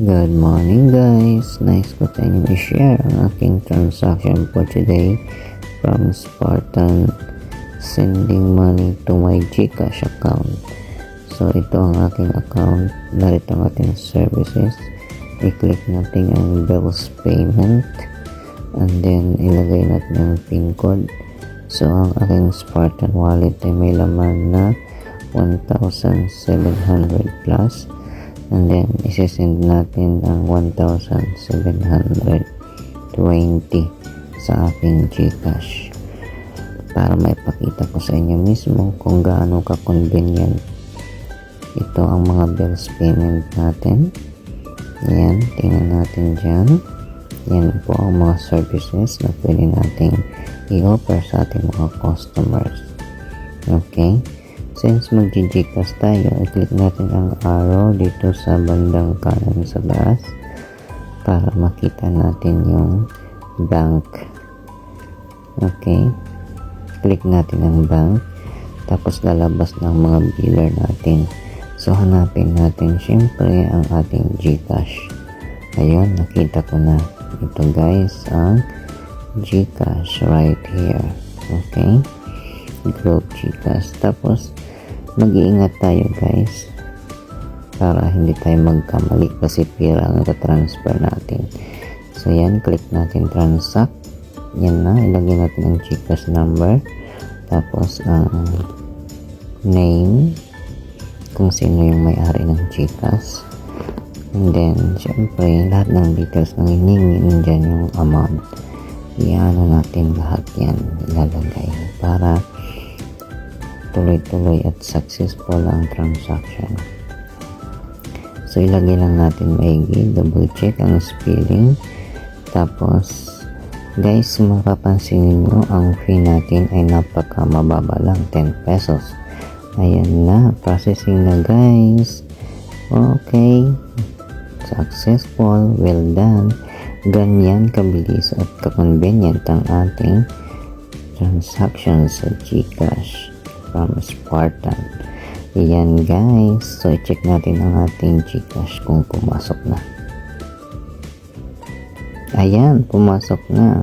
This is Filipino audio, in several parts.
Good morning guys! Nice ko sa inyo i-share ang aking transaction for today from Spartan sending money to my GCash account. So ito ang aking account, narito ang ating services. I-click natin ang bills payment and then ilagay natin ang PIN code. So ang aking Spartan wallet ay may laman na 1,700 plus. And then, isesend natin ang 1,720 sa aking GCash para maipakita ko sa inyo mismo kung gaano ka-convenient ito ang mga bills payment natin. Ayan, tingnan natin dyan. Yan po ang mga services na pwede nating i-offer sa ating mga customers. Okay. Since mag-GCash tayo, i-click natin ang arrow dito sa bandang kanan sa taas para makita natin yung bank. Okay. Click natin ang bank. Tapos lalabas ng mga biller natin. So hanapin natin syempre ang ating GCash. Ayun, nakita ko na. Ito guys, ang GCash right here. Okay. Group GCash. Tapos mag-iingat tayo guys para hindi tayo magkamali kasi pira ang transfer natin. So yan, click natin transact. Yan na, ilagay natin ang GCash number tapos ang name kung sino yung may-ari ng GCash, and then syempre lahat ng details ng hiningin dyan yung amount. Iano natin lahat yan, ilalagay para tuloy-tuloy at successful ang transaction. So ilagay lang natin maigi, double check ang spelling. Tapos guys, mapapansin nyo ang fee natin ay napaka mababa lang, 10 pesos. Ayan na, processing na guys. Okay, successful, well done. Ganyan kabilis at ka-convenient ang ating transactions sa GCash from Spartan. Ayan guys, so check natin ang ating GCash kung pumasok na. Ayan, pumasok na.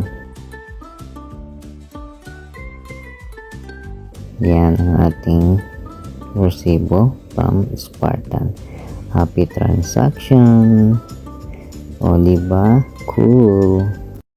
Yan ang ating resibo from Spartan. Happy transaction. O diba? Cool.